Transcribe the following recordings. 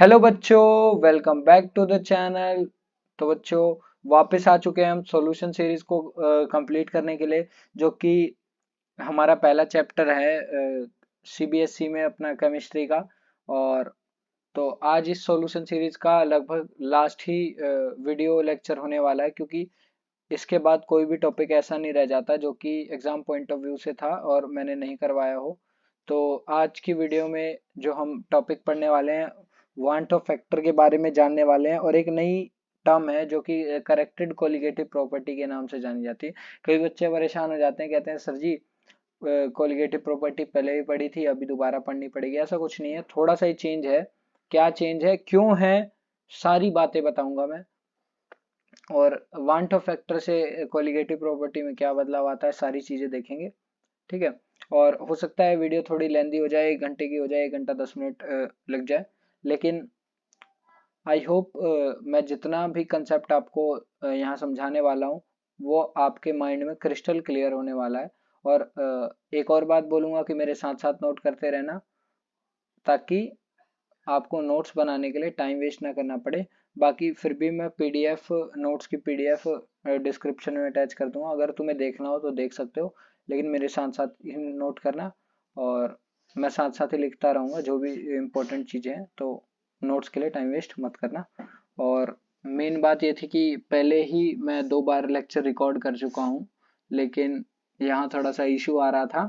Hello बच्चों, welcome back to the channel. तो बच्चों, वापस आ चुके हैं हम सॉल्यूशन सीरीज को कंप्लीट करने के लिए, जो कि हमारा पहला चैप्टर है सीबीएसई में अपना केमिस्ट्री का। और तो आज इस सॉल्यूशन सीरीज का लगभग लास्ट ही वीडियो लेक्चर होने वाला है, क्योंकि इसके बाद कोई भी टॉपिक ऐसा नहीं रह जाता जो कि एग्जाम पॉइंट ऑफ व्यू से था और मैंने नहीं करवाया हो। तो आज की वीडियो में जो हम टॉपिक पढ़ने वाले हैं, वांट ऑफ फैक्टर के बारे में जानने वाले हैं। और एक नई टर्म है जो कि करेक्टेड कोलिगेटिव प्रॉपर्टी के नाम से जानी जाती है। कई बच्चे परेशान हो जाते हैं, कहते हैं सर जी कोलिगेटिव प्रॉपर्टी पहले भी पढ़ी थी, अभी दोबारा पढ़नी पड़ेगी। ऐसा कुछ नहीं है, थोड़ा सा ही चेंज है। क्या चेंज है, क्यों है, सारी बातें बताऊंगा मैं। और वांट ऑफ फैक्टर से कोलिगेटिव प्रॉपर्टी में क्या बदलाव आता है, सारी चीजें देखेंगे। ठीक है। और हो सकता है वीडियो थोड़ी लेंदी हो जाए, 1 घंटे की हो जाए, 1 घंटा 10 मिनट लग जाए, लेकिन आई होप मैं जितना भी कंसेप्ट आपको यहाँ समझाने वाला हूँ वो आपके माइंड में क्रिस्टल क्लियर होने वाला है। और एक और बात बोलूंगा कि मेरे साथ साथ नोट करते रहना, ताकि आपको नोट्स बनाने के लिए टाइम वेस्ट ना करना पड़े। बाकी फिर भी मैं पीडीएफ, नोट्स की पीडीएफ डिस्क्रिप्शन में अटैच कर दूंगा, अगर तुम्हें देखना हो तो देख सकते हो, लेकिन मेरे साथ साथ ही नोट करना। और मैं साथ साथ ही लिखता रहूँगा जो भी इम्पोर्टेंट चीज़ें हैं, तो नोट्स के लिए टाइम वेस्ट मत करना। और मेन बात ये थी कि पहले ही मैं 2 बार लेक्चर रिकॉर्ड कर चुका हूँ, लेकिन यहाँ थोड़ा सा इशू आ रहा था,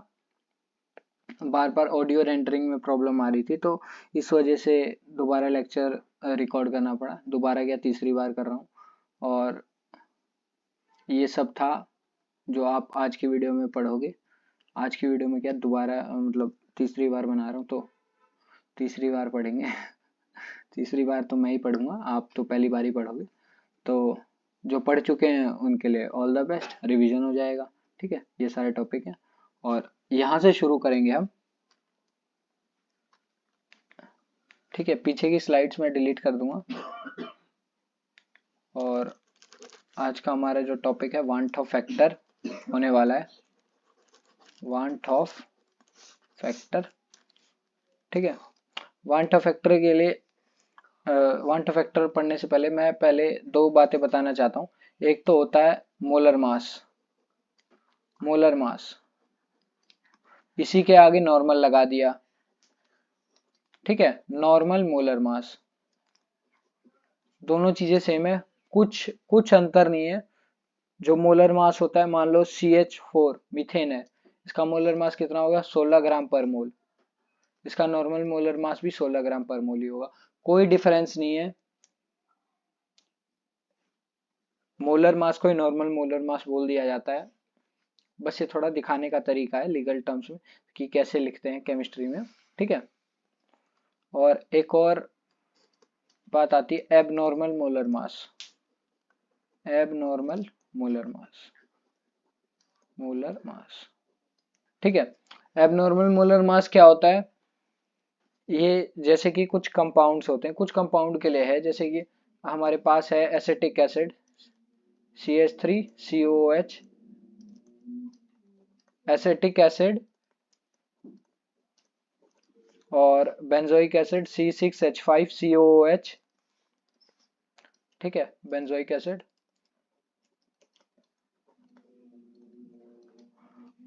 बार बार ऑडियो रेंडरिंग में प्रॉब्लम आ रही थी, तो इस वजह से दोबारा लेक्चर रिकॉर्ड करना पड़ा। दोबारा क्या, तीसरी बार कर रहा हूँ। और ये सब था जो आप आज की वीडियो में पढ़ोगे। आज की वीडियो में क्या, दोबारा मतलब तीसरी बार बना रहा हूँ, तो तीसरी बार पढ़ेंगे। तीसरी बार तो मैं ही पढ़ूंगा, आप तो पहली बार ही पढ़ोगे। तो जो पढ़ चुके हैं उनके लिए ऑल द बेस्ट, रिवीजन हो जाएगा। ठीक है, ये सारे टॉपिक हैं और यहाँ से शुरू करेंगे हम। ठीक है, पीछे की स्लाइड्स में डिलीट कर दूंगा। और आज का हमारा जो टॉपिक है, वांट ऑफ फैक्टर होने वाला है। Van't of factor. ठीक है। वांट ऑफ फैक्टर के लिए, वांट ऑफ फैक्टर पढ़ने से पहले मैं पहले 2 बातें बताना चाहता हूँ। एक तो होता है मोलर मास। मोलर मास, इसी के आगे नॉर्मल लगा दिया। ठीक है, नॉर्मल मोलर मास, दोनों चीजें सेम है, कुछ कुछ अंतर नहीं है। जो मोलर मास होता है, मान लो CH4 मीथेन है, इसका मोलर मास कितना होगा, 16 ग्राम पर मोल। इसका नॉर्मल मोलर मास भी 16 ग्राम पर मोल ही होगा, कोई डिफरेंस नहीं है। मोलर मास को ही नॉर्मल मोलर मास बोल दिया जाता है। बस ये थोड़ा दिखाने का तरीका है लीगल टर्म्स में कि कैसे लिखते हैं केमिस्ट्री में। ठीक है। और एक और बात आती है abnormal molar mass. Abnormal molar mass, molar mass. ठीक है। एबनॉर्मल मोलर मास क्या होता है, ये जैसे कि कुछ कंपाउंड्स होते हैं, कुछ कंपाउंड के लिए है, जैसे कि हमारे पास है acetic acid CH3COOH, acetic acid, और बेंजोइक एसिड C6H5COOH। ठीक है, बेंजोइक एसिड।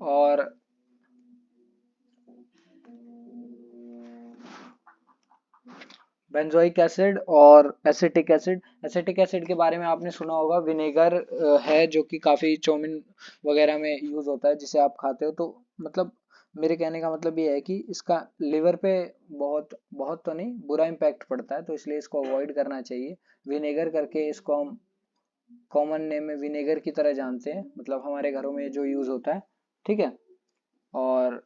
और बेंजोइक एसिड और एसिटिक एसिड। एसिटिक एसिड के बारे में आपने सुना होगा, विनेगर है जो कि काफ़ी चौमिन वगैरह में यूज़ होता है, जिसे आप खाते हो। तो मतलब मेरे कहने का मतलब ये है कि इसका लिवर पे बहुत बहुत तो नहीं, बुरा इम्पैक्ट पड़ता है, तो इसलिए इसको अवॉइड करना चाहिए। विनेगर करके इसको हम कॉमन नेम में विनेगर की तरह जानते हैं, मतलब हमारे घरों में जो यूज़ होता है। ठीक है। और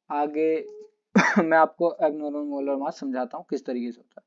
आगे मैं आपको एबनॉर्मल मोलर मास समझाता हूँ किस तरीके से होता है।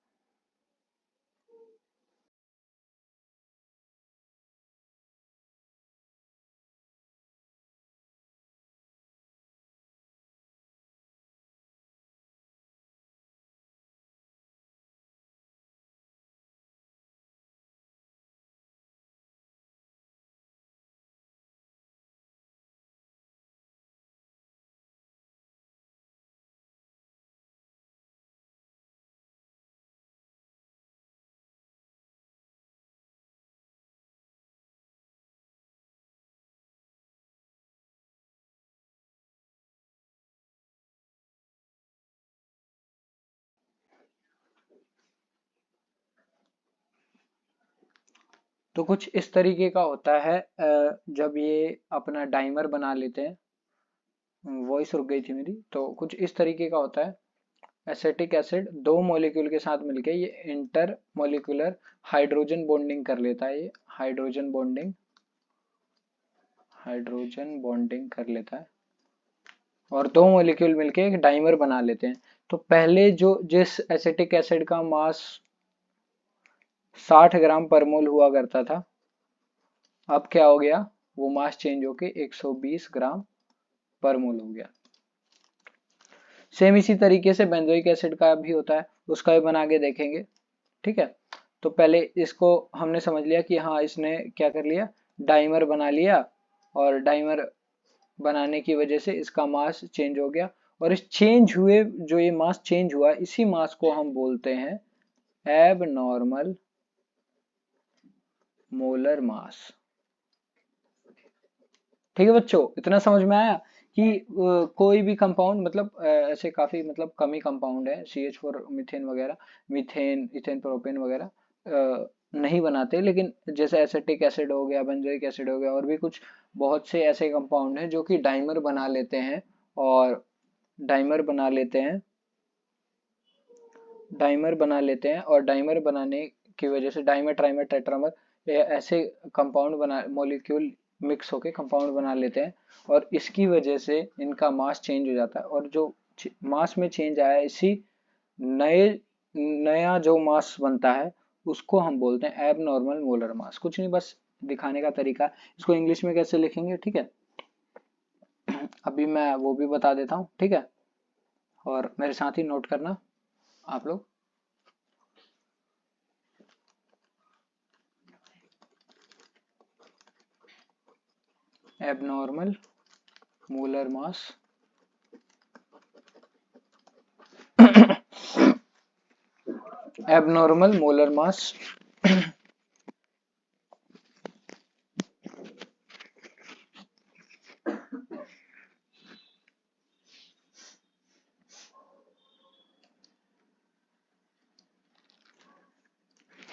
तो कुछ इस तरीके का होता है जब ये अपना डाइमर बना लेते हैं। वॉइस रुक गई थी मेरी। तो कुछ इस तरीके का होता है। एसेटिक एसिड दो मॉलिक्यूल के साथ मिलके ये इंटर मॉलिक्यूलर हाइड्रोजन बॉन्डिंग कर लेता है। ये हाइड्रोजन बॉन्डिंग कर लेता है और दो मॉलिक्यूल मिलके एक डाइमर बना लेते हैं। तो पहले जो जिस एसिटिक एसिड का मास 60 ग्राम पर मोल हुआ करता था, अब क्या हो गया, वो मास चेंज होके 120 ग्राम पर मोल हो गया। सेम इसी तरीके से बेंजोइक एसिड का भी होता है, उसका भी बना के देखेंगे। ठीक है, तो पहले इसको हमने समझ लिया कि हाँ इसने क्या कर लिया, डाइमर बना लिया, और डाइमर बनाने की वजह से इसका मास चेंज हो गया। और इस चेंज हुए जो ये मास चेंज हुआ, इसी मास को हम बोलते हैं एब नॉर्मल मोलर मास। ठीक है बच्चों, इतना समझ में आया कि कोई भी कंपाउंड मतलब ऐसे काफी मतलब कम ही कंपाउंड है, CH4 मीथेन वगैरह, मीथेन इथेन प्रोपेन वगैरह नहीं बनाते, लेकिन जैसे एसिटिक एसिड हो गया, बेंजोइक एसिड हो गया, और भी कुछ बहुत से ऐसे कंपाउंड हैं जो कि डाइमर बना लेते हैं। और डाइमर बना लेते हैं डाइमर बना लेते हैं और डाइमर बनाने की वजह से डाइमर ट्राइमर टेट्रामर ऐसे कंपाउंड बना, मॉलिक्यूल मिक्स होके कंपाउंड बना लेते हैं, और इसकी वजह से इनका मास चेंज हो जाता है। और जो मास में चेंज आया, इसी नए नया जो मास बनता है उसको हम बोलते हैं एब नॉर्मल मोलर मास। कुछ नहीं, बस दिखाने का तरीका। इसको इंग्लिश में कैसे लिखेंगे, ठीक है, अभी मैं वो भी बता देता हूँ। ठीक है, और मेरे साथ ही नोट करना आप लोग। Abnormal molar mass abnormal molar mass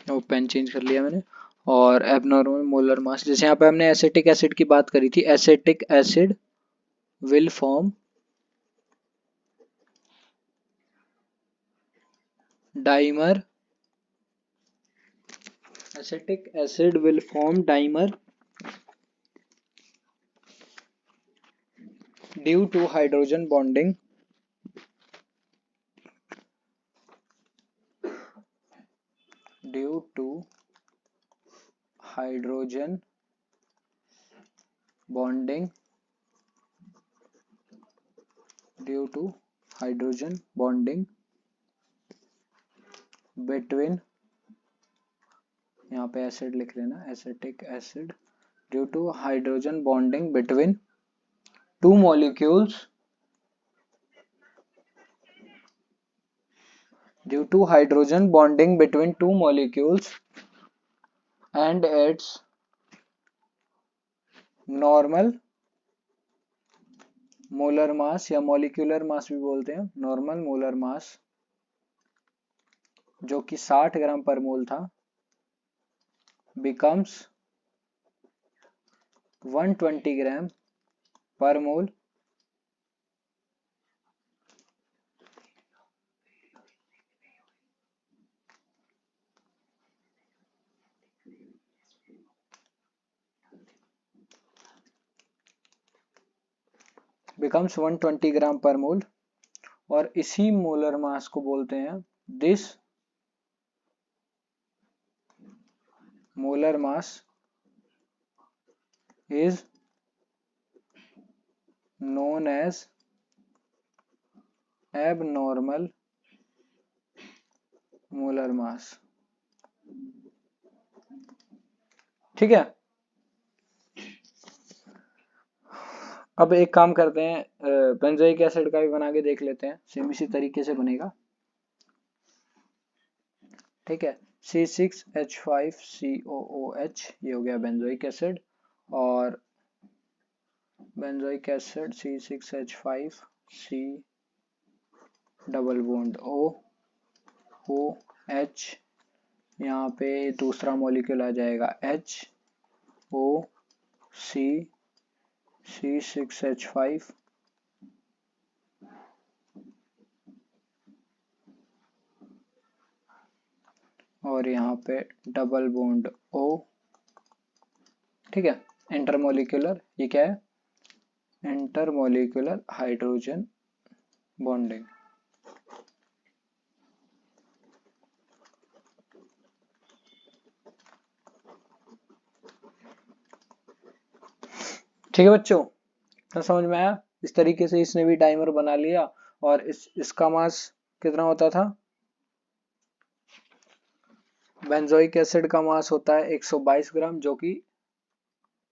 वो पेन चेंज कर लिया मैंने। और एबनॉर्मल मोलर मास, जैसे यहाँ पे हमने एसिटिक एसिड की बात करी थी, acetic acid will form dimer, acetic acid will form dimer due to hydrogen bonding due to hydrogen bonding due to hydrogen bonding between, यहाँ पे एसिड लिख लेना, acetic acid due to hydrogen bonding between two molecules due to hydrogen bonding between two molecules and its normal molar mass या molecular mass भी बोलते हैं, normal molar mass जो कि 60 ग्राम पर मोल था, becomes 120 ग्राम पर मोल becomes 120 ग्राम पर मोल। और इसी मोलर मास को बोलते हैं, this molar mass is known as abnormal molar mass। ठीक है, अब एक काम करते हैं, बेंजोइक एसिड का भी बना के देख लेते हैं, सेम इसी तरीके से बनेगा। ठीक है, C6H5COOH, ये हो गया बेंजोइक एसिड। और benzoic acid C6H5C double bond O OH यहाँ पे दूसरा मॉलिक्यूल आ जाएगा HOC6H5 और यहाँ पे डबल बॉन्ड O। ठीक है, इंटरमोलिकुलर, ये क्या है, इंटरमोलिकुलर हाइड्रोजन बॉन्डिंग। ठीक है बच्चों, तो समझ में आया। इस तरीके से इसने भी टाइमर बना लिया। और इसका मास कितना होता था, बेंजोइक एसिड का मास होता है 122 ग्राम, जो कि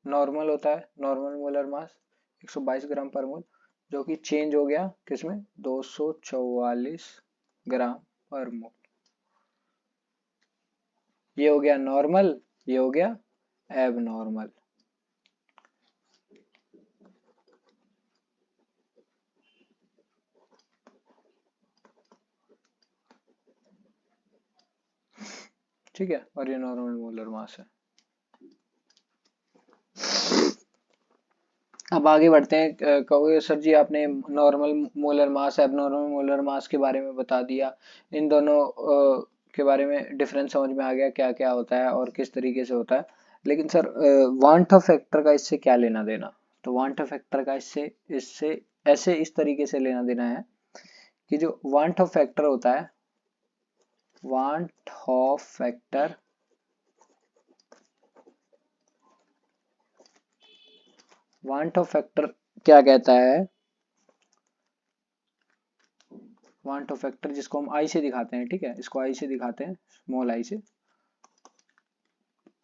नॉर्मल होता है, नॉर्मल मोलर मास 122 ग्राम पर मोल, जो कि चेंज हो गया किसमें, 244 ग्राम पर मोल। ये हो गया नॉर्मल, ये हो गया एब नॉर्मल। ठीक है, और ये नॉर्मल मोलर मास है। अब आगे बढ़ते हैं। कहोगे सर जी आपने normal molar mass, abnormal molar mass के बारे में बता दिया, इन दोनों के बारे में डिफरेंस समझ में आ गया, क्या क्या होता है और किस तरीके से होता है। लेकिन सर वांट ऑफ फैक्टर का इससे क्या लेना देना। तो वांट ऑफ फैक्टर का इससे इससे ऐसे इस तरीके से लेना देना है कि जो वांट ऑफ फैक्टर होता है, van't of factor want of factor क्या कहता है, वांट ऑफ फैक्टर जिसको हम आई से दिखाते हैं, ठीक है, इसको आई से दिखाते हैं, स्मॉल आई से,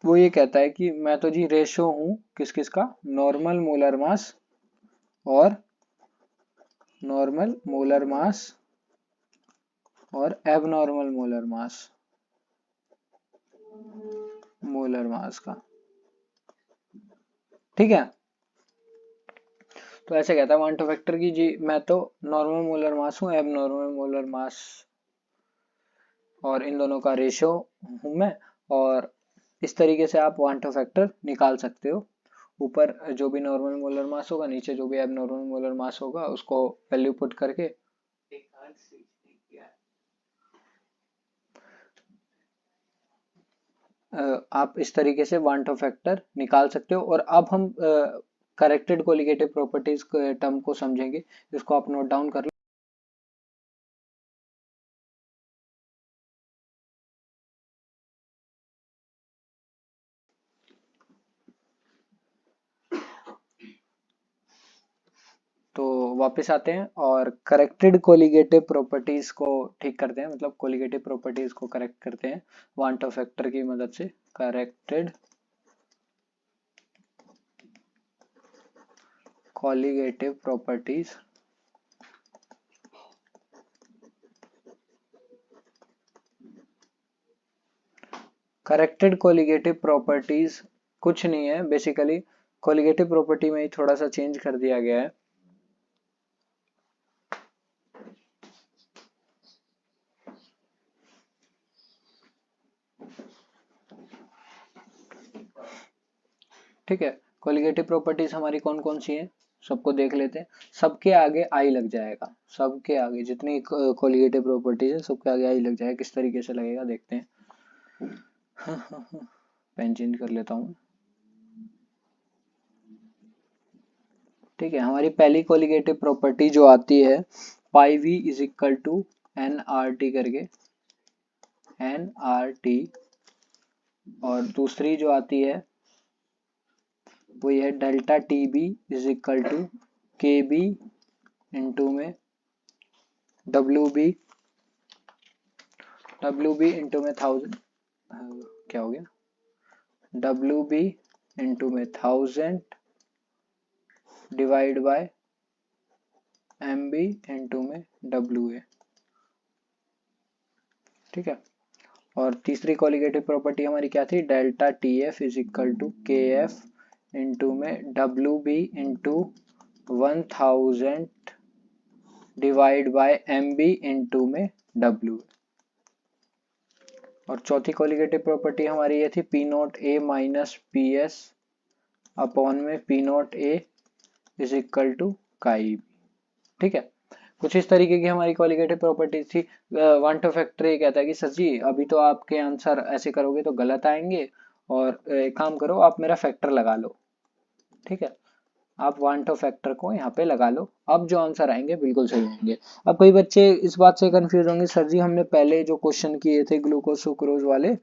वो ये कहता है कि मैं तो जी रेशो हूं किस किस का, नॉर्मल मोलर मास और नॉर्मल मोलर मास और एबनॉर्मल मोलर मास का। ठीक है, तो ऐसे कहता है वांट ऑफ फैक्टर की जी मैं तो नॉर्मल मोलर मास हूँ, एबनॉर्मल मोलर मास और इन दोनों का रेशो हूं मैं। और इस तरीके से आप वांट ऑफ फैक्टर निकाल सकते हो। ऊपर जो भी नॉर्मल मोलर मास होगा, नीचे जो भी एबनॉर्मल मोलर मास होगा, उसको वैल्यू पुट करके आप इस तरीके से वांट ऑफ फैक्टर निकाल सकते हो। और अब हम करेक्टेड कोलिगेटिव प्रॉपर्टीज टर्म को समझेंगे, इसको आप नोट डाउन कर लो। तो वापस आते हैं और करेक्टेड कोलिगेटिव प्रॉपर्टीज को ठीक करते हैं, मतलब कोलिगेटिव प्रॉपर्टीज को करेक्ट करते हैं वांट ऑफ फैक्टर की मदद से। Corrected colligative properties corrected colligative properties कुछ नहीं है, बेसिकली कोलिगेटिव प्रॉपर्टी में ही थोड़ा सा चेंज कर दिया गया है। ठीक है, कोलिगेटिव प्रॉपर्टीज हमारी कौन कौन सी है, सबको देख लेते हैं। सबके आगे आई लग जाएगा, सबके आगे जितनी कोलिगेटिव प्रॉपर्टीज है सबके आगे आई लग जाएगा। किस तरीके से लगेगा देखते हैं। पेन चेंज कर लेता हूँ। ठीक है, हमारी पहली कोलिगेटिव प्रॉपर्टी जो आती है P V is equal to N R T करके, एन आर टी। और दूसरी जो आती है वो ये है delta T B is equal to K B into में डब्ल्यू बी इंटू में 1000, क्या हो गया, डब्ल्यू बी इंटू में 1000 divide by M B into में डब्ल्यू ए। ठीक है, और तीसरी कोलिगेटिव प्रॉपर्टी हमारी क्या थी, delta T F is equal to K F into में W B into 1000 divide by M B into में डब्ल्यू। और चौथी कॉलिगेटिव प्रॉपर्टी हमारी ये थी P not A minus P S upon में P not A is equal to chi. ठीक है, कुछ इस तरीके की हमारी कॉलिगेटिव प्रॉपर्टी थी। वन टू फैक्टर ये कहता है कि सर जी अभी तो आपके आंसर ऐसे करोगे तो गलत आएंगे, और एक काम करो आप मेरा फैक्टर लगा लो। ठीक है, आप वन टू फैक्टर को यहाँ पे लगा लो, अब जो आंसर आएंगे बिल्कुल सही होंगे। अब कई बच्चे इस बात से कंफ्यूज होंगे, सर जी हमने पहले जो क्वेश्चन किए थे ग्लूकोज सुक्रोज वाले,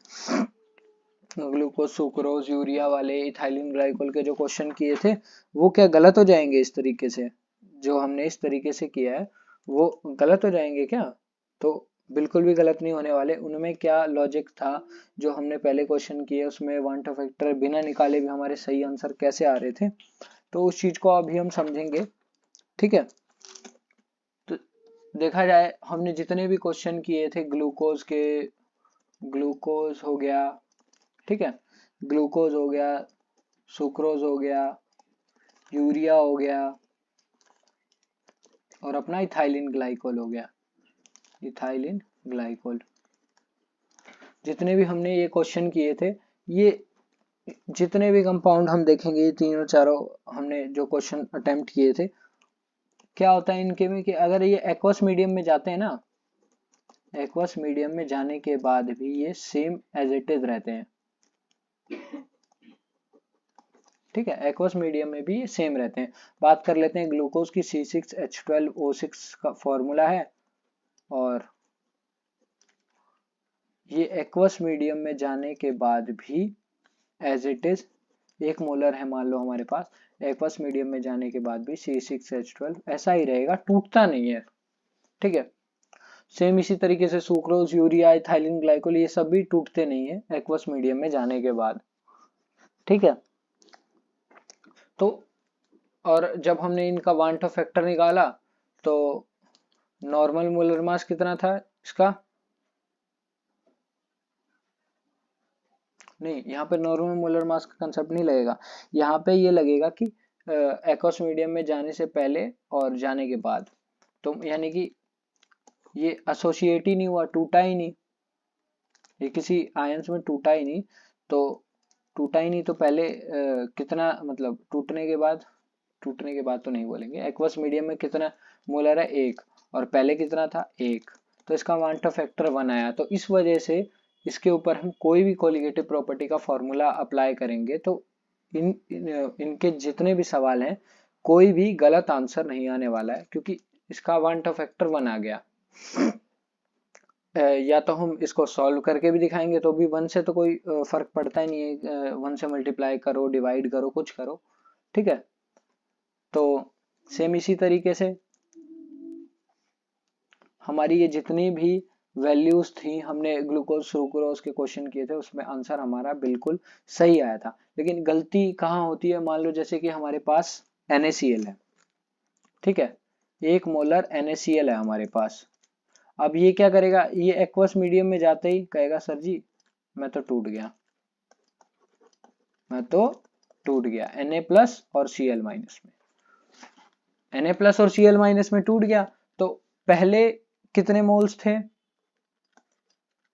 ग्लूकोज सुक्रोज यूरिया वाले, इथाइलिन ग्लाइकोल के जो क्वेश्चन किए थे वो क्या गलत हो जाएंगे? इस तरीके से जो हमने इस तरीके से किया है वो गलत हो जाएंगे क्या? तो बिल्कुल भी गलत नहीं होने वाले। उनमें क्या लॉजिक था जो हमने पहले क्वेश्चन किए उसमें वन टू फैक्टर बिना निकाले भी हमारे सही आंसर कैसे आ रहे थे, तो उस चीज को अभी हम समझेंगे। ठीक है, तो देखा जाए हमने जितने भी क्वेश्चन किए थे ग्लूकोज के, ग्लूकोज हो गया, ठीक है, ग्लूकोज हो गया, सुक्रोज हो गया, यूरिया हो गया, और अपना इथाइलिन ग्लाइकोल हो गया, इथाइलिन ग्लाइकोल, जितने भी हमने ये क्वेश्चन किए थे, ये जितने भी कंपाउंड हम देखेंगे ये तीनों चारों हमने जो क्वेश्चन अटेम्प्ट किए थे, क्या होता है इनके में कि अगर ये एक्वस मीडियम में जाते हैं ना, एक्वस मीडियम में जाने के बाद भी ये सेम एज इट इज रहते हैं। ठीक है, एक्वस मीडियम में भी सेम रहते हैं। बात कर लेते हैं ग्लूकोज की, C6H12O6 का फॉर्मूला है, और ये एक्वस मीडियम में जाने के बाद भी एज इट इज 1 मोलर है मान लो हमारे पास, एक्वस मीडियम में जाने के बाद भी C6H12 ऐसा ही रहेगा, टूटता नहीं है। ठीक है, सेम इसी तरीके से सुक्रोज, यूरिया, इथाइलिन ग्लाइकोल ये सब भी टूटते नहीं है एक्वस मीडियम में जाने के बाद। ठीक है, तो और जब हमने इनका वन टू फैक्टर निकाला तो नॉर्मल मोलर मास कितना था इसका, नहीं यहाँ पे नॉर्मल मोलर मास का कंसेप्ट नहीं लगेगा, यहाँ पे ये लगेगा कि एक्वस मीडियम में जाने से पहले और जाने के बाद, तो यानी कि ये एसोसिएट ही नहीं हुआ, टूटा ही नहीं, ये किसी आयंस में टूटा ही नहीं, तो टूटा ही नहीं तो पहले कितना, मतलब टूटने के बाद तो नहीं बोलेंगे, एक्वस मीडियम में कितना मोलर है 1, और पहले कितना था 1, तो इसका वन टू फैक्टर 1 आया। तो इस वजह से इसके ऊपर हम कोई भी कोलिगेटिव प्रॉपर्टी का फॉर्मूला अप्लाई करेंगे तो इनके जितने भी सवाल हैं कोई भी गलत आंसर नहीं आने वाला है, क्योंकि इसका वन टू फैक्टर 1 आ गया। या तो हम इसको सॉल्व करके भी दिखाएंगे तो भी 1 से तो कोई फर्क पड़ता ही नहीं है, 1 से मल्टीप्लाई करो, डिवाइड करो, कुछ करो। ठीक है, तो सेम इसी तरीके से हमारी ये जितनी भी वैल्यूज थी, हमने ग्लूकोज सुक्रोज के क्वेश्चन किए थे उसमें आंसर हमारा बिल्कुल सही आया था। लेकिन गलती कहाँ होती है, मान लो जैसे कि हमारे पास NaCl है, ठीक है, 1 मोलर NaCl है हमारे पास। अब ये क्या करेगा, ये एक्वस मीडियम में जाते ही कहेगा सर जी मैं तो टूट गया, मैं तो टूट गया, Na प्लस और Cl माइनस में, Na प्लस और Cl माइनस में टूट गया। तो पहले कितने मोल्स थे,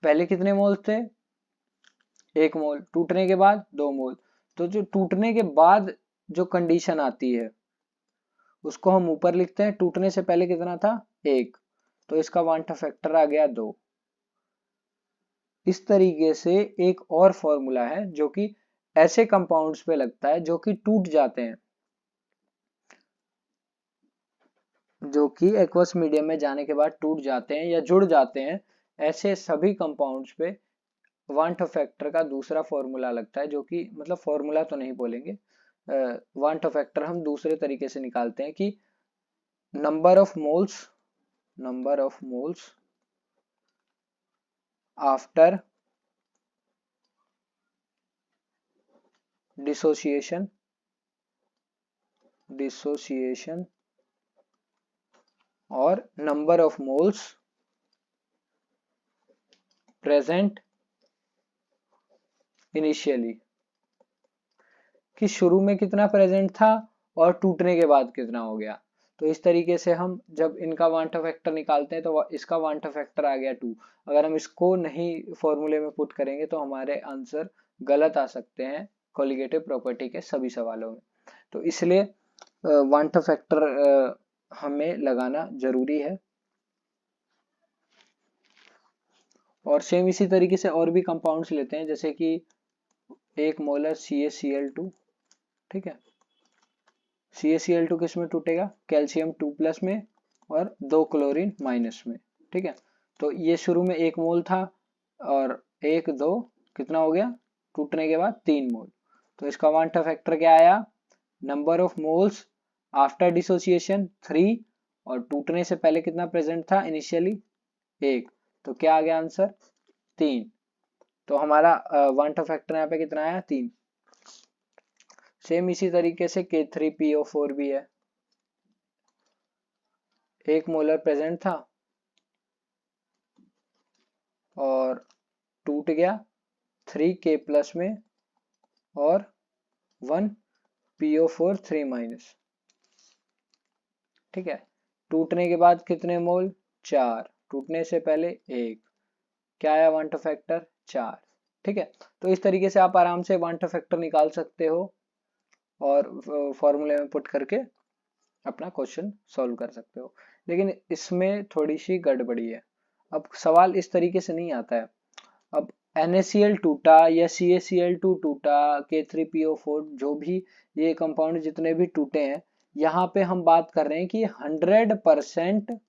पहले कितने मोल्स थे 1 मोल, टूटने के बाद 2 मोल। तो जो टूटने के बाद जो कंडीशन आती है उसको हम ऊपर लिखते हैं, टूटने से पहले कितना था 1, तो इसका वन टू फैक्टर आ गया 2। इस तरीके से एक और फॉर्मूला है जो कि ऐसे कंपाउंड्स पे लगता है जो कि टूट जाते हैं, जो कि एक्वस मीडियम में जाने के बाद टूट जाते हैं या जुड़ जाते हैं, ऐसे सभी कंपाउंड्स पे वन टू फैक्टर का दूसरा फॉर्मूला लगता है, जो कि मतलब फॉर्मूला तो नहीं बोलेंगे, वन टू फैक्टर हम दूसरे तरीके से निकालते हैं कि number of moles after dissociation और number of moles present initially, कि शुरू में कितना प्रेजेंट था और टूटने के बाद कितना हो गया। तो इस तरीके से हम जब इनका वांट फैक्टर निकालते हैं तो इसका वांट फैक्टर आ गया 2। अगर हम इसको नहीं फॉर्मूले में पुट करेंगे तो हमारे आंसर गलत आ सकते हैं कोलिगेटिव प्रॉपर्टी के सभी सवालों में। तो इसलिए वांट फैक्टर हमें लगाना जरूरी है। और सेम इसी तरीके से और भी कंपाउंड्स लेते हैं, जैसे कि 1 मोलर CaCl2, ठीक है। CaCl2 किस में टूटेगा, कैल्शियम 2+ में और 2 क्लोरीन माइनस में, ठीक है। तो ये शुरू में 1 मोल था और 1 2 कितना हो गया, टूटने के बाद 3 मोल। तो इसका वांट फैक्टर क्या आया, number of moles after dissociation 3 और टूटने से पहले कितना प्रेजेंट था इनिशियली 1, तो क्या आ गया आंसर 3। तो हमारा वांट फैक्टर यहाँ पे कितना आया 3। सेम इसी तरीके से K3PO4 भी है, 1 मोलर प्रेजेंट था और टूट गया 3K+ में और 1 PO4 3-, ठीक है। टूटने के बाद कितने मोल 4, टूटने से पहले 1, क्या आया वांट फैक्टर 4, ठीक है। तो इस तरीके से आप आराम से वांट फैक्टर निकाल सकते हो और फॉर्मूले में पुट करके अपना क्वेश्चन सॉल्व कर सकते हो। लेकिन इसमें थोड़ी सी गड़बड़ी है। अब सवाल इस तरीके से नहीं आता है, अब NaCl टूटा या CaCl2 टूटा, K3PO4 जो भी ये कंपाउंड जितने भी टूटे हैं, यहाँ पे हम बात कर रहे हैं कि 100%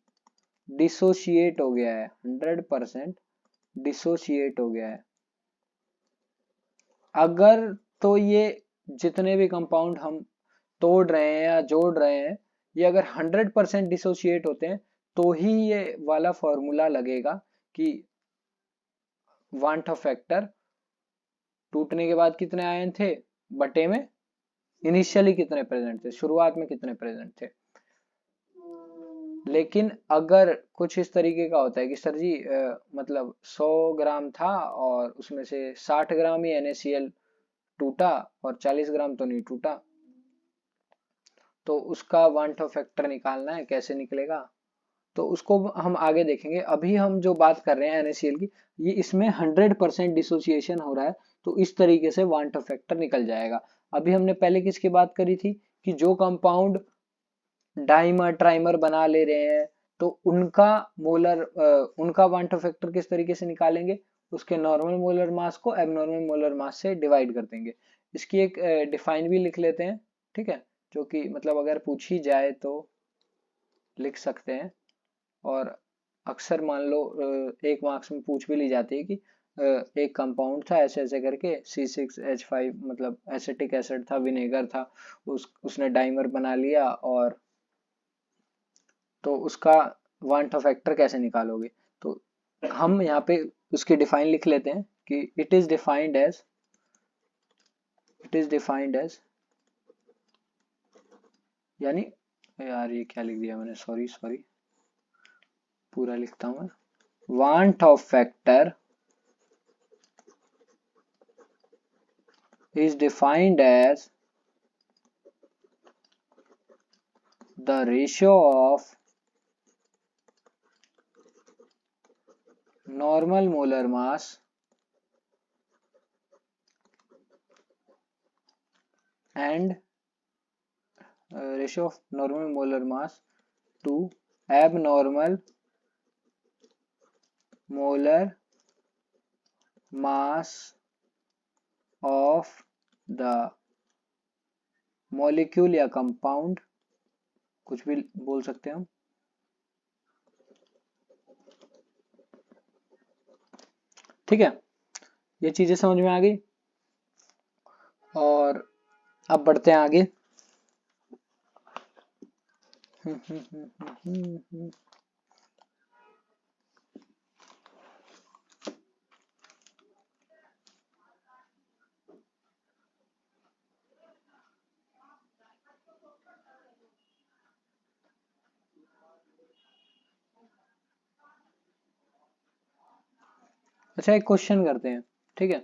डिसोशिएट हो गया है, 100% डिसोशिएट हो गया है। अगर तो ये जितने भी कंपाउंड हम तोड़ रहे हैं या जोड़ रहे हैं, ये अगर 100% डिसोशिएट होते हैं तो ही ये वाला फॉर्मूला लगेगा कि वांट फैक्टर टूटने के बाद कितने आयन थे बटे में इनिशियली कितने प्रेजेंट थे, शुरुआत में कितने प्रेजेंट थे। लेकिन अगर कुछ इस तरीके का होता है कि सर जी मतलब 100 ग्राम था और उसमें से 60 ग्राम ही NaCl टूटा और 40 ग्राम तो नहीं टूटा, तो उसका वांट फैक्टर निकालना है, कैसे निकलेगा तो उसको हम आगे देखेंगे। अभी हम जो बात कर रहे हैं NaCl की, ये इसमें 100% डिसोसिएशन हो रहा है, तो इस तरीके से वांट फैक्टर निकल जाएगा। अभी हमने पहले किसकी बात करी थी कि जो कंपाउंड डाइमर ट्राइमर बना ले रहे हैं तो उनका मोलर उनका वांट फैक्टर किस तरीके से निकालेंगे, उसके नॉर्मल मोलर मास को एबनॉर्मल मोलर मास से डिवाइड कर देंगे। इसकी एक डिफाइन भी लिख लेते हैं, ठीक है, जो कि मतलब अगर पूछी जाए तो लिख सकते हैं। और अक्सर मान लो 1 मार्क्स में पूछ भी ली जाती है कि एक कंपाउंड था ऐसे ऐसे करके C6H5, मतलब एसिटिक एसिड था, विनेगर था, उसने डाइमर बना लिया, और तो उसका वांट फैक्टर कैसे निकालोगे। तो हम यहाँ पे उसकी डिफाइन लिख लेते हैं कि इट इज डिफाइंड एज यानी, यार ये क्या लिख दिया मैंने, सॉरी पूरा लिखता हूँ मैं। Want of factor is defined as the ratio of normal molar mass and ratio of normal molar mass to abnormal molar mass of the molecule या compound, कुछ भी बोल सकते हैं हम। ठीक है, ये चीजें समझ में आ गई। और अब बढ़ते हैं आगे। अच्छा, एक क्वेश्चन करते हैं, ठीक है,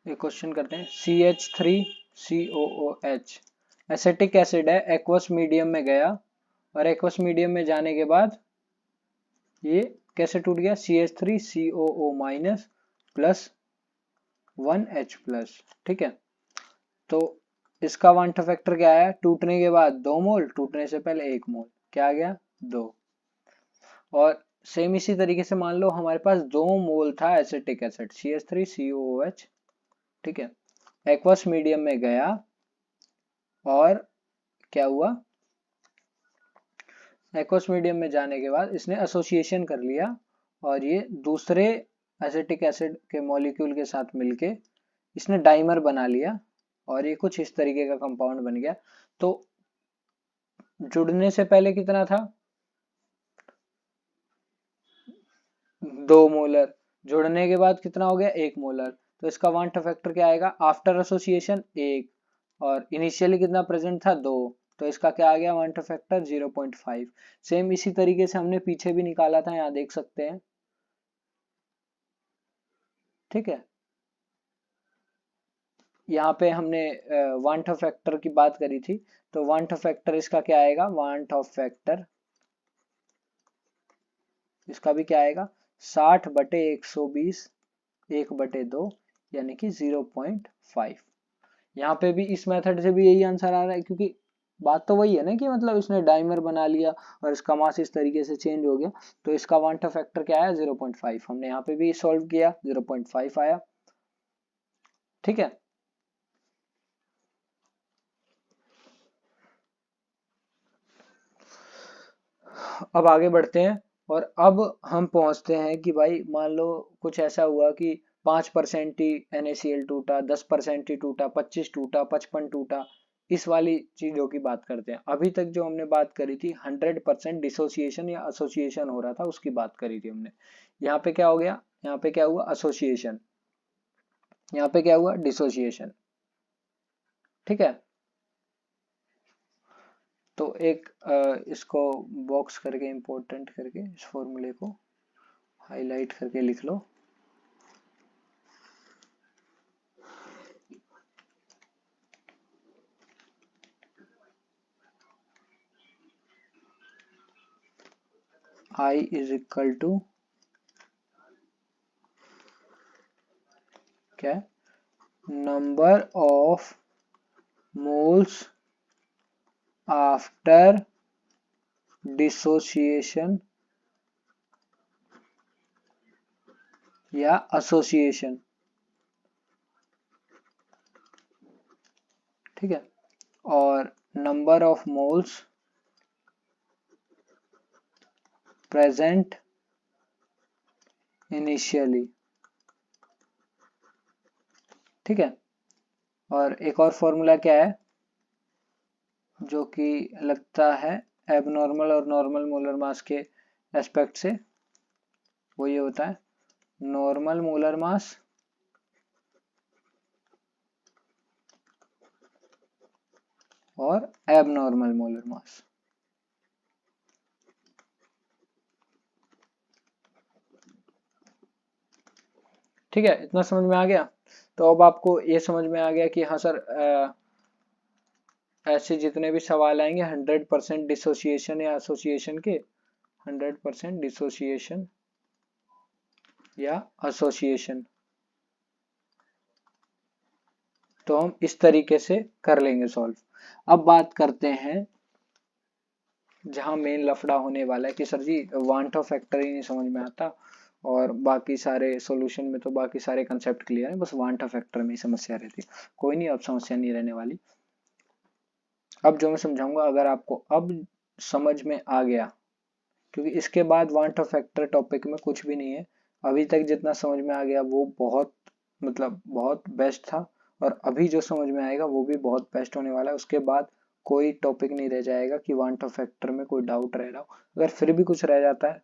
एक क्वेश्चन करते हैं। CH3COOH एसिटिक एसिड है, एक्वस मीडियम में गया और एक्वस मीडियम में जाने के बाद ये कैसे टूट गया, CH3COO minus plus 1H plus. ठीक है, तो इसका वांट फैक्टर क्या है, टूटने के बाद 2 मोल, टूटने से पहले 1 मोल, क्या आ गया 2। और सेम इसी तरीके से मान लो हमारे पास 2 मोल था एसिटिक एसिड CH3COOH। ठीक है, एक्वस मीडियम में गया और क्या हुआ, एक्वस मीडियम में जाने के बाद इसने एसोसिएशन कर लिया और ये दूसरे एसिटिक एसिड के मॉलिक्यूल के साथ मिलके इसने डाइमर बना लिया और ये कुछ इस तरीके का कंपाउंड बन गया। तो जुड़ने से पहले कितना था, 2 मोलर, जुड़ने के बाद कितना हो गया 1 मोलर। तो इसका वांट फैक्टर क्या आएगा, आफ्टर एसोसिएशन 1 और इनिशियली कितना प्रेजेंट था 2, तो इसका क्या आ गया वांट फैक्टर 0.5। सेम इसी तरीके से हमने पीछे भी निकाला था, यहाँ देख सकते हैं। ठीक है, यहाँ पे हमने वांट ऑफ फैक्टर की बात करी थी, तो वांट ऑफ फैक्टर इसका क्या आएगा, वांट ऑफ फैक्टर इसका भी क्या आएगा 60/120 1/2 यानी कि 0.5। यहाँ पे भी इस मेथड से भी यही आंसर आ रहा है, क्योंकि बात तो वही है ना कि मतलब इसने डाइमर बना लिया और इसका मास इस तरीके से चेंज हो गया, तो इसका वांट ऑफ फैक्टर क्या आया 0.5। हमने यहाँ पे भी सॉल्व किया 0.5 आया। ठीक है, अब आगे बढ़ते हैं और अब हम पहुंचते हैं कि भाई मान लो कुछ ऐसा हुआ कि 5% ही NaCl टूटा, 10% ही टूटा, 25 टूटा, 55 टूटा, इस वाली चीजों की बात करते हैं। अभी तक जो हमने बात करी थी 100% डिसोसिएशन या एसोसिएशन हो रहा था उसकी बात करी थी हमने। यहाँ पे क्या हो गया, यहाँ पे क्या हुआ एसोसिएशन, यहाँ पे क्या हुआ डिसोसिएशन। ठीक है, तो एक इसको बॉक्स करके इंपॉर्टेंट करके इस फॉर्मूले को हाईलाइट करके लिख लो। I इज इक्वल टू क्या, number of moles after dissociation या एसोसिएशन। ठीक है, और number of moles present initially. ठीक है, और एक और फॉर्मूला क्या है जो कि लगता है एबनॉर्मल और नॉर्मल मोलर मास के एस्पेक्ट से, वो ये होता है नॉर्मल मोलर मास और एबनॉर्मल मोलर मास। ठीक है, इतना समझ में आ गया। तो अब आपको ये समझ में आ गया कि हाँ सर ऐसे जितने भी सवाल आएंगे 100% डिसोसिएशन या एसोसिएशन के, 100% डिसोसिएशन या एसोसिएशन, तो हम इस तरीके से कर लेंगे सॉल्व। अब बात करते हैं जहां मेन लफड़ा होने वाला है कि सर जी वांट ऑफ फैक्टर ही नहीं समझ में आता और बाकी सारे सॉल्यूशन में तो बाकी सारे कंसेप्ट क्लियर है, बस वांट ऑफ फैक्टर में ही समस्या रहती है। कोई नहीं, अब समस्या नहीं रहने वाली। अब जो मैं समझाऊंगा अगर आपको अब समझ में आ गया, क्योंकि इसके बाद वांट ऑफ फैक्टर टॉपिक में कुछ भी नहीं है, अभी तक जितना समझ में आ गया वो बहुत मतलब बहुत बेस्ट था, और अभी जो समझ में आएगा वो भी बहुत बेस्ट होने वाला है। उसके बाद कोई टॉपिक नहीं रह जाएगा कि वांट ऑफ फैक्टर में कोई डाउट रह रहा हो। अगर फिर भी कुछ रह जाता है,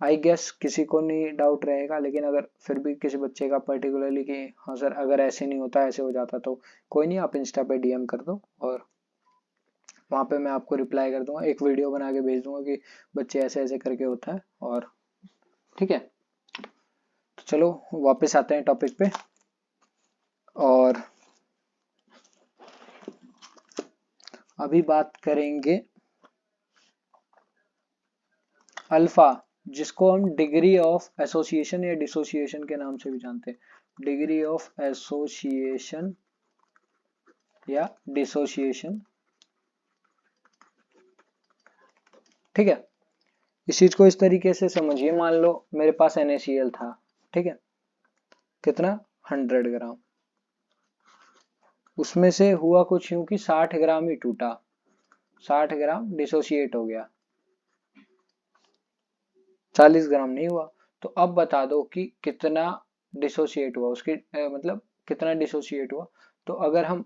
आई गेस किसी को नहीं डाउट रहेगा, लेकिन अगर फिर भी किसी बच्चे का पर्टिकुलरली कि हाँ सर अगर ऐसे नहीं होता ऐसे हो जाता, तो कोई नहीं, आप इंस्टा पे DM कर दो और वहां पे मैं आपको रिप्लाई कर दूंगा, एक वीडियो बना के भेज दूंगा कि बच्चे ऐसे ऐसे करके होता है। और ठीक है, तो चलो वापस आते हैं टॉपिक पे। और अभी बात करेंगे अल्फा, जिसको हम डिग्री ऑफ एसोसिएशन या डिसोसिएशन के नाम से भी जानते हैं, डिग्री ऑफ एसोसिएशन या डिसोसिएशन। ठीक है, इस चीज को इस तरीके से समझिए, मान लो मेरे पास NaCl था, ठीक है, कितना 100 ग्राम, उसमें से हुआ कुछ यूं कि 60 ग्राम ही टूटा, 60 ग्राम डिसोसिएट हो गया, 40 ग्राम नहीं हुआ। तो अब बता दो कि कितना डिसोसिएट हुआ, उसकी मतलब कितना डिसोसिएट हुआ। तो अगर हम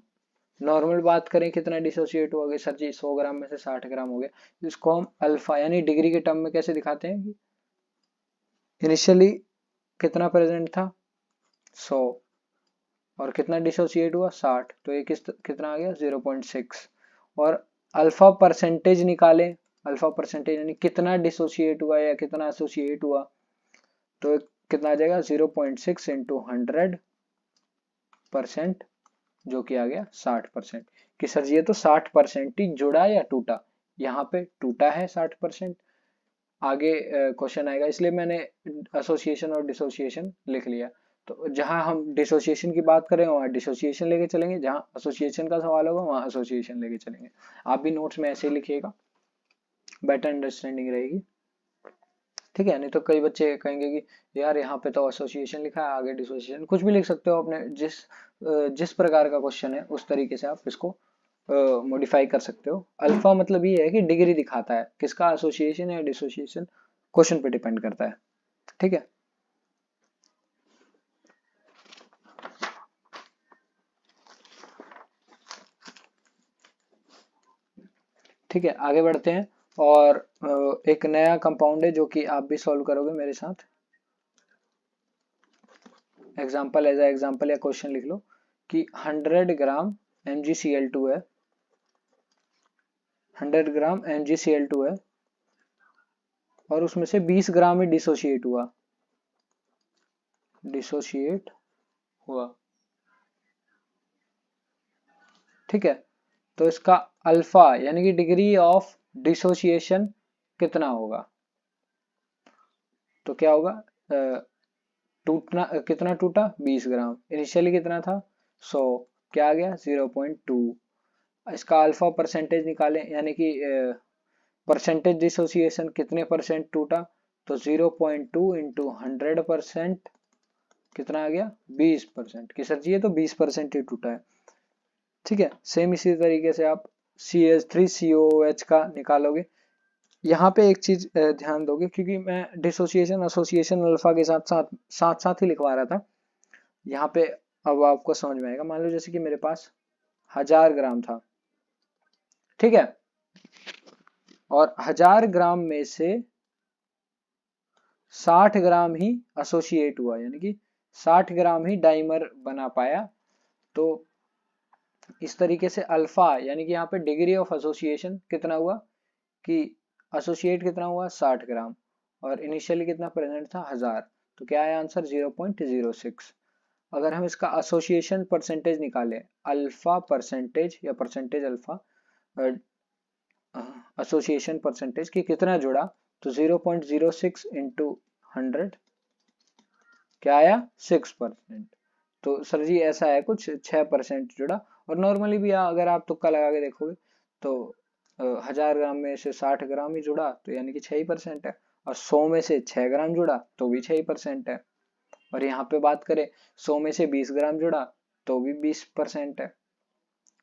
नॉर्मल बात करें कितना डिसोसिएट हुआ कि सर जी 100 ग्राम में से 60 ग्राम हो गया, इसको हम अल्फा यानी डिग्री के टर्म में कैसे दिखाते हैं कि इनिशियली कितना प्रेजेंट था 100 और कितना डिसोसिएट हुआ 60, तो ये कितना आ गया 0.6। और अल्फा परसेंटेज निकालें, अल्फा परसेंटेज यानी कितना डिसोसिएट हुआ या कितना एसोसिएट हुआ, तो कितना आ जाएगा 0.6 इंटू 100%, जो कि आ गया 60%। कि सर ये तो 60% ही जुड़ा या टूटा, यहाँ पे टूटा है 60%। आगे क्वेश्चन आएगा, इसलिए मैंने एसोसिएशन और डिसोसिएशन लिख लिया। तो जहां हम डिसोसिएशन की बात करें वहां डिसोसिएशन लेके चलेंगे, जहां एसोसिएशन का सवाल होगा वहां एसोसिएशन लेके चलेंगे। आप भी नोट्स में ऐसे लिखिएगा, बेटर अंडरस्टैंडिंग रहेगी। ठीक है, नहीं तो कई बच्चे कहेंगे कि यार यहाँ पे तो एसोसिएशन लिखा है, आगे डिसोसिएशन। कुछ भी लिख सकते हो अपने जिस प्रकार का क्वेश्चन है उस तरीके से आप इसको मॉडिफाई कर सकते हो। अल्फा मतलब ये है कि डिग्री दिखाता है, किसका एसोसिएशन या डिसोसिएशन क्वेश्चन पे डिपेंड करता है। ठीक है, ठीक है, आगे बढ़ते हैं। और एक नया कंपाउंड है जो कि आप भी सॉल्व करोगे मेरे साथ। एग्जाम्पल एज एग्जाम्पल या क्वेश्चन लिख लो कि 100 ग्राम MgCl2 है, 100 ग्राम MgCl2 है और उसमें से 20 ग्राम ही डिसोशिएट हुआ, डिसोशिएट हुआ। ठीक है, तो इसका अल्फा यानी कि डिग्री ऑफ डिसोसिएशन कितना होगा, तो क्या होगा टूटना कितना टूटा 20 ग्राम, इनिशियली कितना था 100, क्या आ गया 0.2। इसका अल्फा परसेंटेज निकालें, यानी कि परसेंटेज डिसोसिएशन कितने परसेंट टूटा, तो 0.2 इंटू 100% कितना आ गया 20%। कि सर जी ये तो 20% ही टूटा है। ठीक है, सेम इसी तरीके से आप CH3COOH का निकालोगे। यहाँ पे एक चीज ध्यान दोगे, क्योंकि मैं डिसोसिएशन एसोसिएशन अल्फा के साथ साथ ही लिखवा रहा था यहाँ पे। अब आपको समझ में आएगा, मान लो जैसे कि मेरे पास 1000 ग्राम था, ठीक है, और 1000 ग्राम में से 60 ग्राम ही एसोसिएट हुआ, यानी कि 60 ग्राम ही डाइमर बना पाया। तो इस तरीके से अल्फा यानी कि यहाँ पे डिग्री ऑफ एसोसिएशन कितना हुआ कि एसोसिएट कितना हुआ 60 ग्राम और इनिशियली कितना प्रेजेंट था 1000, तो क्या है आंसर 0.06। अगर हम इसका एसोसिएशन परसेंटेज निकालें, अल्फा परसेंटेज या परसेंटेज अल्फा एसोसिएशन परसेंटेज की कितना जुड़ा, तो 0.06 इंटू 100 क्या आया 6%। तो सर जी ऐसा है कुछ 6% जुड़ा। और नॉर्मली भी अगर आप तुक्का लगा के देखोगे तो 1000 ग्राम में से 60 ग्राम ही जुड़ा, तो यानी कि 6% है। और 100 में से 6 ग्राम जुड़ा तो भी 6% है। और यहाँ पे बात करें 100 में से 20 ग्राम जुड़ा तो भी 20% है।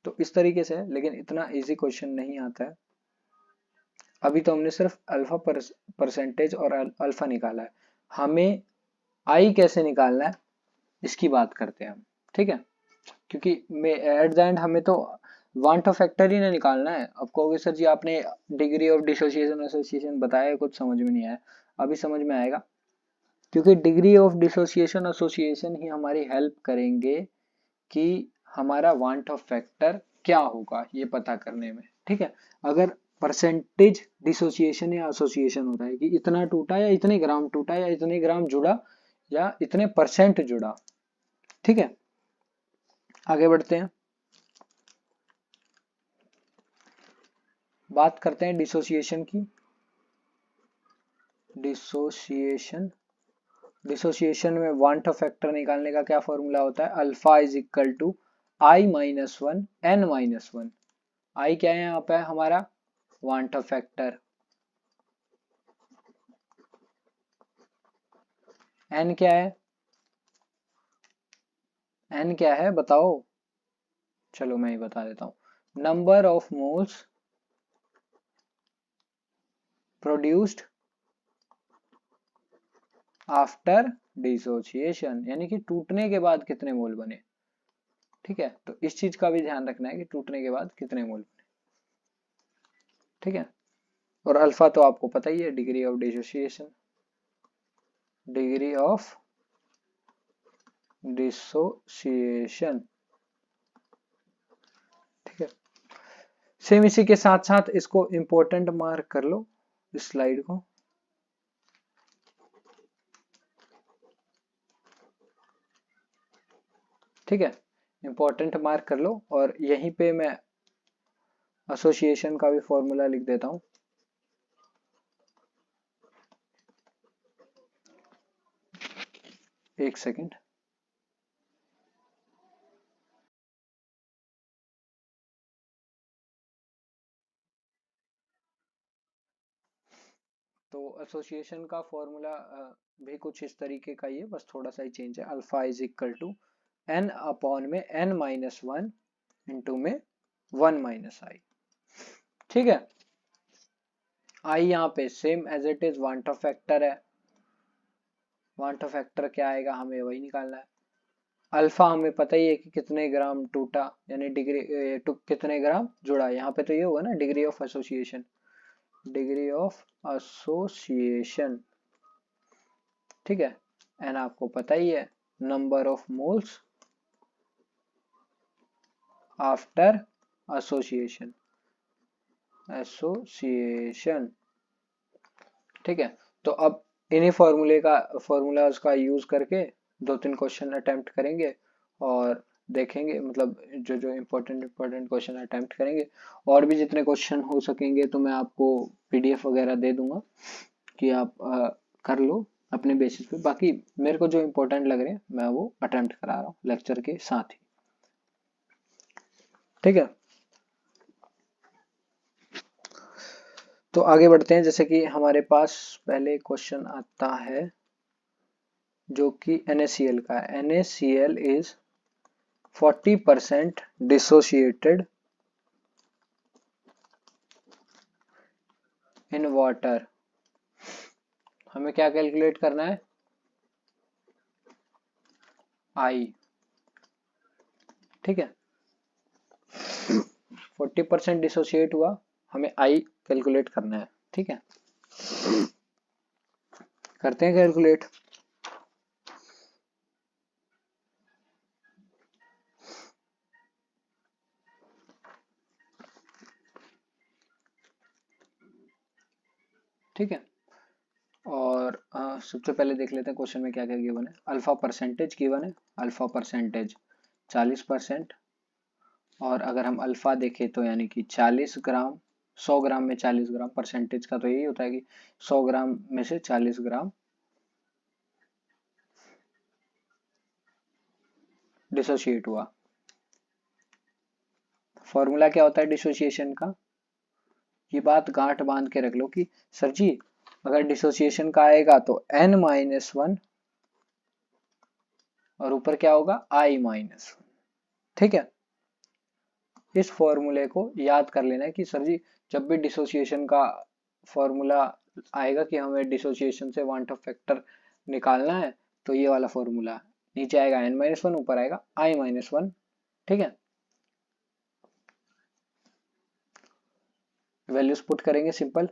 तो इस तरीके से है, लेकिन इतना इजी क्वेश्चन नहीं आता है। अभी तो हमने सिर्फ अल्फा परसेंटेज और अल्फा निकाला है, हमें आई कैसे निकालना है इसकी बात करते हैं हम। ठीक है, क्योंकि एट द एंड हमें तो वांट ऑफ फैक्टर ही ना निकालना है। अब कहोगे सर जी आपने डिग्री ऑफ डिसोसिएशन एसोसिएशन बताया, कुछ समझ में नहीं आया। अभी समझ में आएगा, क्योंकि डिग्री ऑफ डिसोसिएशन एसोसिएशन ही हमारी हेल्प करेंगे कि हमारा वांट ऑफ फैक्टर क्या होगा ये पता करने में। ठीक है, अगर परसेंटेज डिसोसिएशन या एसोसिएशन होता है कि इतना टूटा या इतने ग्राम टूटा या इतने ग्राम जुड़ा या इतने परसेंट जुड़ा। ठीक है, आगे बढ़ते हैं। बात करते हैं डिसोसिएशन की। डिसोसिएशन डिसोसिएशन में वांट फैक्टर निकालने का क्या फॉर्मूला होता है? Alpha is equal to I minus one N minus one. I क्या है यहाँ पे? हमारा वांट फैक्टर। एन क्या है? एन क्या है बताओ? चलो मैं ही बता देता हूं। Number of moles produced after dissociation, यानी कि टूटने के बाद कितने मोल बने। ठीक है, तो इस चीज का भी ध्यान रखना है कि टूटने के बाद कितने मोल बने। ठीक है, और अल्फा तो आपको पता ही है, degree of dissociation, degree of dissociation. ठीक है, सेम इसी के साथ साथ इसको इंपॉर्टेंट मार्क कर लो, इस स्लाइड को। ठीक है, इंपॉर्टेंट मार्क कर लो, और यहीं पे मैं एसोसिएशन का भी फॉर्मूला लिख देता हूं। एक सेकंड। तो एसोसिएशन का फॉर्मूला भी कुछ इस तरीके का ही है, बस थोड़ा सा ही चेंज है। Alpha is equal to n upon में एन माइनस वन इंटू में वन माइनस आई। ठीक है, आई यहाँ पे same as it is van't of factor है। वांट ऑफ फैक्टर क्या आएगा, हमें वही निकालना है। अल्फा हमें पता ही है कि कितने ग्राम टूटा, यानी डिग्री कितने ग्राम जुड़ा। यहाँ पे तो ये होगा ना degree of association, degree of association. ठीक है, एन आपको पता ही है, number of moles after association, association. ठीक है, तो अब इन्हीं फॉर्मूलाज का यूज करके दो तीन क्वेश्चन अटेम्प्ट करेंगे और देखेंगे, मतलब जो जो इम्पोर्टेंट क्वेश्चन अटेम्प्ट करेंगे। और भी जितने क्वेश्चन हो सकेंगे तो मैं आपको पीडीएफ वगैरह दे दूंगा कि आप कर लो अपने बेसिस पे। बाकी मेरे को जो इम्पोर्टेंट लग रहे हैं मैं वो अटेम्प्ट करा रहा हूँ लेक्चर के साथ ही। ठीक है, तो आगे बढ़ते हैं। जैसे कि हमारे पास पहले क्वेश्चन आता है जो कि NaCl का है। NaCl is 40% dissociated in water। हमें क्या कैलकुलेट करना है? I। ठीक है, 40% डिसोसिएट हुआ, हमें I कैलकुलेट करना है। ठीक है, करते हैं कैलकुलेट। ठीक है, और सबसे पहले देख लेते हैं क्वेश्चन में क्या क्या गिवन है। अल्फा परसेंटेज गिवन है, अल्फा परसेंटेज 40%। और अगर हम अल्फा देखें तो यानी कि 40 ग्राम, 100 ग्राम में 40 ग्राम। परसेंटेज का तो यही होता है कि 100 ग्राम में से 40 ग्राम डिसोशिएट हुआ। फॉर्मूला क्या होता है डिसोसिएशन का? ये बात गांठ बांध के रख लो कि सर जी अगर डिसोसिएशन का आएगा तो n माइनस वन और ऊपर क्या होगा i माइनस वन। ठीक है, इस फॉर्मूले को याद कर लेना है कि सर जी जब भी डिसोसिएशन का फॉर्मूला आएगा कि हमें डिसोसिएशन से वांट ऑफ फैक्टर निकालना है, तो ये वाला फॉर्मूला नीचे आएगा n माइनस वन, ऊपर आएगा i माइनस वन। ठीक है, वैल्यूज पुट करेंगे simple.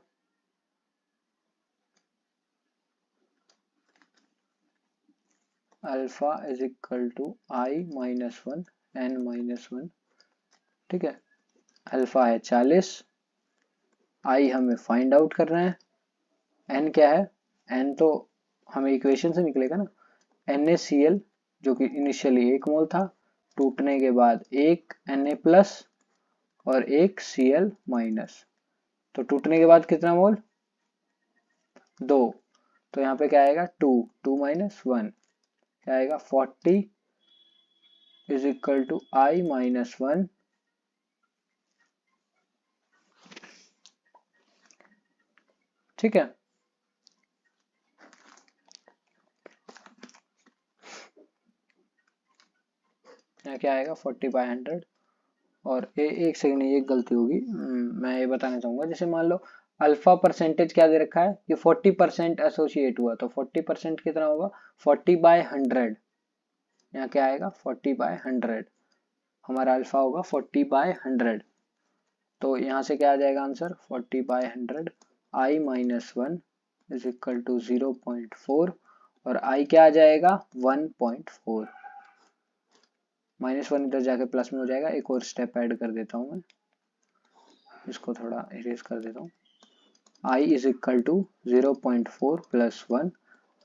Alpha is equal to i minus one n minus one. ठीक है, अल्फा है 40, i हमें फाइंड आउट करना है, n क्या है? n तो हमें इक्वेशन से निकलेगा ना, NaCl जो कि इनिशियली 1 मोल था, टूटने के बाद एक Na प्लस और एक Cl माइनस। तो टूटने के बाद कितना मोल, 2। तो यहाँ पे क्या आएगा, 2 माइनस 1 क्या आएगा, 40 is equal to I minus 1। ठीक है, यहाँ क्या आएगा 40/100। और एक सेकंड, ये गलती होगी, मैं ये बताना चाहूंगा, जैसे मान लो अल्फा परसेंटेज क्या दे रखा है कि 40% एसोसिएट हुआ, तो 40% कितना होगा, 40/100। यहाँ क्या आएगा 40/100, हमारा अल्फा होगा 40/100। तो यहाँ से क्या आ जाएगा answer, 40/100 I minus 1 is equal to 0.4 और I क्या आ जाएगा 1.4। -1 इधर जाके प्लस में हो जाएगा। एक और स्टेप ऐड कर देता हूँ मैं, इसको थोड़ा इरेज कर देता हूँ। I is equal to 0.4 plus 1,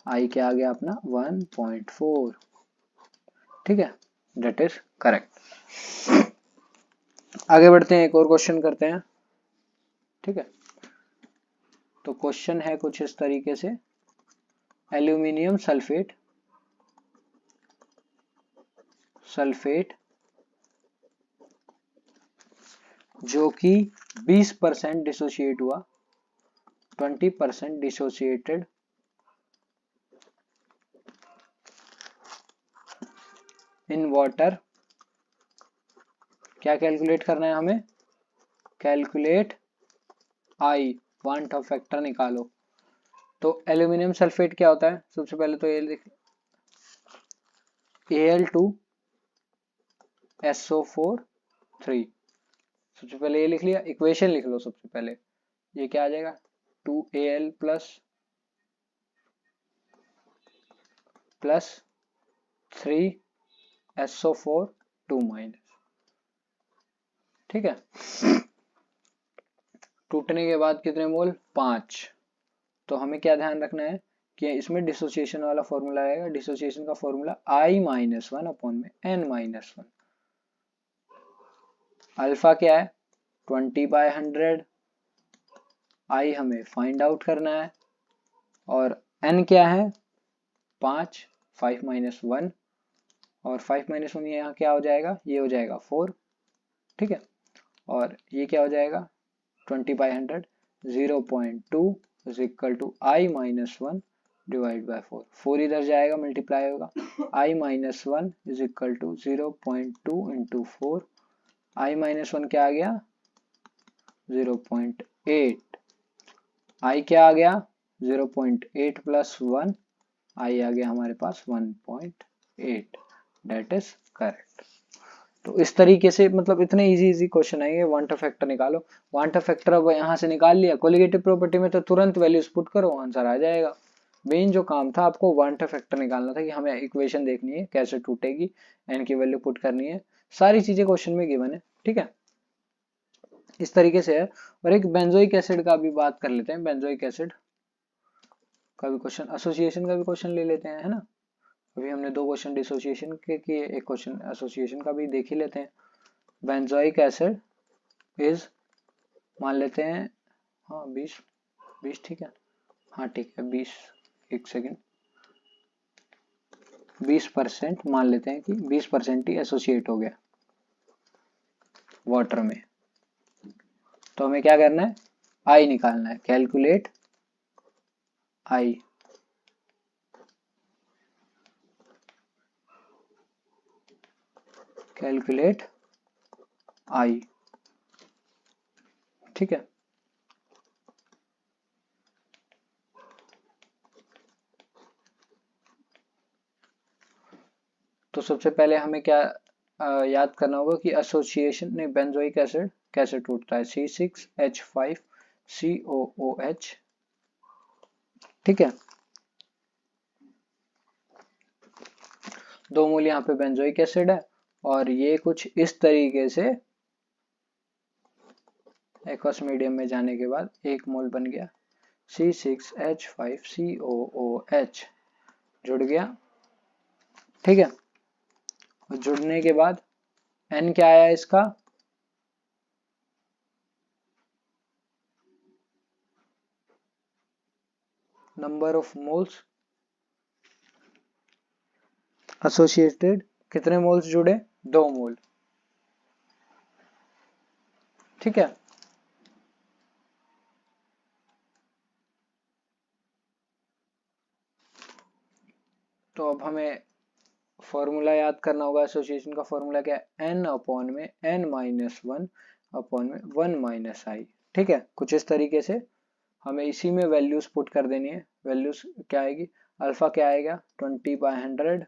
I क्या आ गया अपना 1.4। ठीक है, दैट इज करेक्ट। आगे बढ़ते हैं, एक और क्वेश्चन करते हैं। ठीक है, तो क्वेश्चन है कुछ इस तरीके से, एल्यूमिनियम सल्फेट जो कि 20% डिसोसिएट हुआ, 20% डिसोसिएटेड इन वाटर। क्या कैलकुलेट करना है हमें, calculate I, want of factor निकालो। तो एल्यूमिनियम सल्फेट क्या होता है, सबसे पहले तो ये लिख Al2SO4 सबसे पहले ये लिख लिया, इक्वेशन लिख लो सबसे पहले, ये क्या आ जाएगा 2Al प्लस 3SO4 2 माइनस। ठीक है, टूटने के बाद कितने मोल, 5। तो हमें क्या ध्यान रखना है कि इसमें डिसोसिएशन वाला फॉर्मूला आएगा, डिसोसिएशन का फॉर्मूला I माइनस 1 अपॉन में N माइनस 1। अल्फा क्या है 20/100, I हमें फाइंड आउट करना है, और N क्या है 5, 5 माइनस 1, और 5 माइनस 1 यहाँ क्या हो जाएगा, ये हो जाएगा 4। ठीक है, और ये क्या हो जाएगा 20/100, 0.2 is equal to I minus 1 divide by 4। 4 इधर जाएगा मल्टीप्लाई होगा, I minus 1 is equal to 0.2 into 4। I minus 1 क्या आ गया 0.8, I क्या आ गया 0.8 प्लस 1, I आ गया हमारे पास 1.8। Date is correct. तो इस तरीके से मतलब इतने इजी क्वेश्चन आएंगे, वांट ऑफ फैक्टर निकालो। वांट ऑफ फैक्टर अब यहाँ से निकाल लिया, कोलिगेटिव प्रॉपर्टी में तो तुरंत वैल्यूज पुट करो आंसर आ जाएगा। मेन जो काम था आपको वांट ऑफ फैक्टर निकालना था कि हमें इक्वेशन देखनी है कैसे टूटेगी, एन की वैल्यू पुट करनी है, सारी चीजें क्वेश्चन में गिवन है। ठीक है, इस तरीके से है। और एक बेंजोइक एसिड का भी बात कर लेते हैं, बेंजोइक एसिड का भी क्वेश्चन, एसोसिएशन का भी क्वेश्चन ले लेते हैं, है ना। अभी हमने 2 क्वेश्चन डिसोसिएशन के किए, एक क्वेश्चन एसोसिएशन का भी देख ही लेते हैं। बेंजोइक एसिड इज, मान लेते हैं, हाँ 20 ठीक है, हाँ ठीक है 20, एक सेकेंड, 20% मान लेते हैं कि 20% ही एसोसिएट हो गया वाटर में। तो हमें क्या करना है, आई निकालना है, कैलकुलेट आई। कैलकुलेट आई, ठीक है। तो सबसे पहले हमें क्या याद करना होगा कि एसोसिएशन नहीं, बेंजोइक एसिड कैसे टूटता है, C6H5COOH। ठीक है, 2 मोल यहाँ पे बेंजोइक एसिड है, और ये कुछ इस तरीके से एक्वस मीडियम में जाने के बाद 1 मोल बन गया C6H5COOH, जुड़ गया। ठीक है, और जुड़ने के बाद N क्या आया इसका नंबर ऑफ मोल्स एसोसिएटेड, कितने मोल्स जुड़े, 2 मोल। ठीक है, तो अब हमें फॉर्मूला याद करना होगा। एसोसिएशन का फॉर्मूला क्या है, n अपॉन में n-1 अपॉन में 1 माइनस आई। ठीक है, कुछ इस तरीके से हमें इसी में वैल्यूज पुट कर देनी है। वैल्यूज क्या आएगी, अल्फा क्या आएगा 20/100,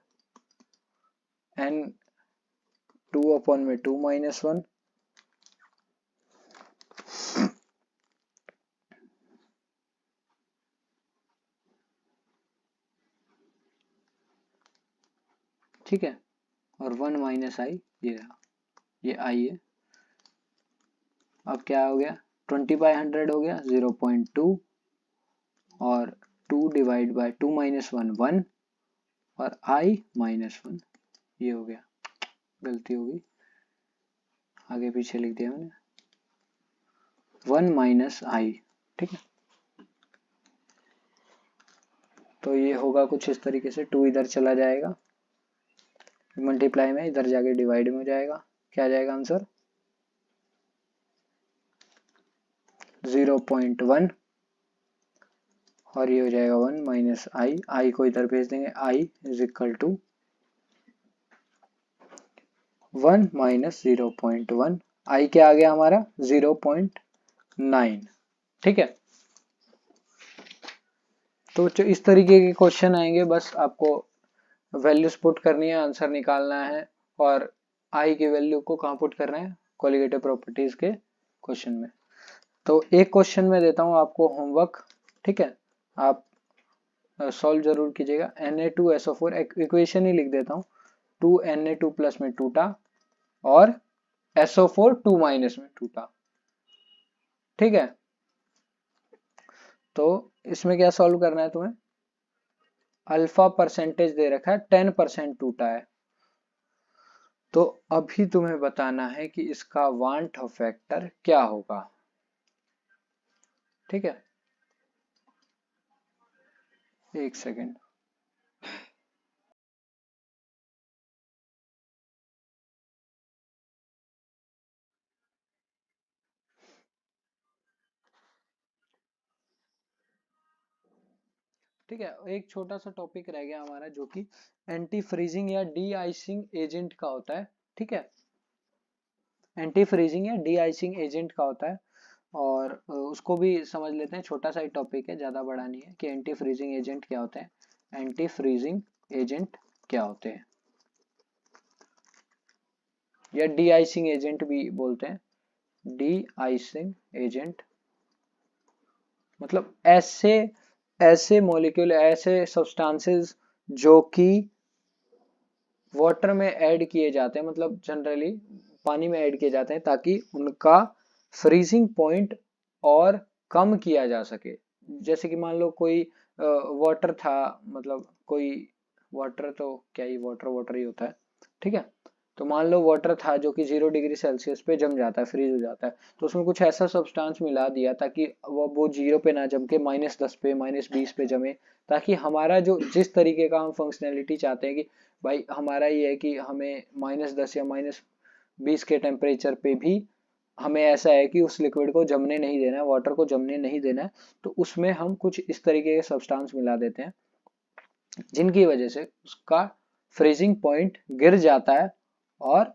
n 2 अपॉन में 2 माइनस 1, ठीक है, और 1 माइनस आई, ये आई है। अब क्या हो गया, 20/100 हो गया 0.2, और 2 डिवाइड बाय 2 माइनस 1 1, और आई -1, ये हो गया। गलती हो गई, आगे पीछे लिख दिया मैंने, 1 माइनस आई। ठीक है, तो ये होगा कुछ इस तरीके से, 2 इधर चला जाएगा मल्टीप्लाई में, इधर जाके डिवाइड में हो जाएगा। क्या आ जाएगा आंसर, 0.1, और ये हो जाएगा 1 माइनस आई। आई को इधर भेज देंगे, I is equal to 1 minus 0.1, आई क्या आ गया हमारा 0.9। ठीक है, तो इस तरीके के क्वेश्चन आएंगे, बस आपको वैल्यूज पुट करनी है, आंसर निकालना है, और आई की वैल्यू को कहाँ पुट करना है, कोलिगेटिव प्रॉपर्टीज के क्वेश्चन में। तो एक क्वेश्चन में देता हूँ आपको होमवर्क, ठीक है, आप सॉल्व जरूर कीजिएगा। Na2SO4 इक्वेशन ही लिख देता हूँ, 2Na2 प्लस में टूटा और SO4 2 माइनस में टूटा। ठीक है, तो इसमें क्या सॉल्व करना है तुम्हें, अल्फा परसेंटेज दे रखा है 10% टूटा है, तो अभी तुम्हें बताना है कि इसका वांट फैक्टर क्या होगा। ठीक है, एक सेकेंड। ठीक है, एक छोटा सा टॉपिक रह गया हमारा, जो कि एंटी फ्रीजिंग या डी आइसिंग एजेंट का होता है। ठीक है, एंटी फ्रीजिंग या डी आइसिंग एजेंट का होता है, और उसको भी समझ लेते हैं। छोटा सा ही टॉपिक है, ज्यादा बड़ा नहीं है, कि एंटी फ्रीजिंग एजेंट क्या होते हैं, एंटी फ्रीजिंग एजेंट क्या होते हैं, या डी आइसिंग एजेंट भी बोलते हैं। डी आइसिंग एजेंट मतलब ऐसे ऐसे मॉलिक्यूल, ऐसे सब्सटेंसेस जो कि वाटर में ऐड किए जाते हैं, मतलब जनरली पानी में ऐड किए जाते हैं, ताकि उनका फ्रीजिंग पॉइंट और कम किया जा सके। जैसे कि मान लो कोई वाटर था, मतलब कोई वाटर, तो क्या ही वाटर वाटर ही होता है। ठीक है, तो मान लो वाटर था जो कि 0 डिग्री सेल्सियस पे जम जाता है, फ्रीज हो जाता है, तो उसमें कुछ ऐसा सब्सटेंस मिला दिया ताकि वो 0 पे ना जम के -10 पे -20 पे जमे, ताकि हमारा जो जिस तरीके का हम फंक्शनैलिटी चाहते हैं कि भाई हमारा ये है कि हमें -10 या -20 के टेम्परेचर पे भी हमें ऐसा है कि उस लिक्विड को जमने नहीं देना है, वाटर को जमने नहीं देना है, तो उसमें हम कुछ इस तरीके के सब्सटेंस मिला देते हैं, जिनकी वजह से उसका फ्रीजिंग पॉइंट गिर जाता है और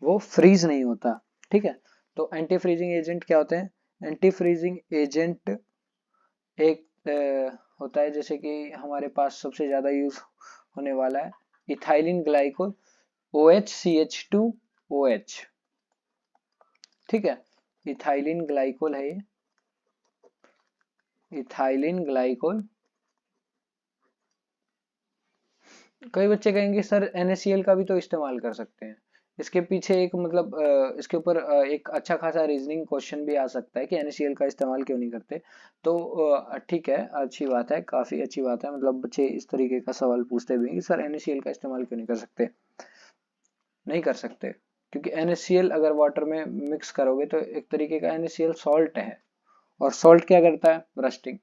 वो फ्रीज नहीं होता। ठीक है, तो एंटी फ्रीजिंग एजेंट क्या होते हैं, एंटी फ्रीजिंग एजेंट एक होता है, जैसे कि हमारे पास सबसे ज्यादा यूज होने वाला है इथाइलिन ग्लाइकोल, OHCH2OH। ठीक है, इथाइलिन ग्लाइकोल है ये, इथाइलिन ग्लाइकोल। कई बच्चे कहेंगे सर NaCl का भी तो इस्तेमाल कर सकते हैं। इसके पीछे एक मतलब इसके ऊपर एक अच्छा खासा रीजनिंग क्वेश्चन भी आ सकता है कि NaCl का इस्तेमाल क्यों नहीं करते। तो ठीक है, अच्छी बात है, काफी अच्छी बात है, मतलब बच्चे इस तरीके का सवाल पूछते भी हैं कि सर NaCl का इस्तेमाल क्यों नहीं कर सकते। नहीं कर सकते, क्योंकि NaCl अगर वाटर में मिक्स करोगे तो एक तरीके का NaCl सॉल्ट है, और सॉल्ट क्या करता है, रस्टिंग।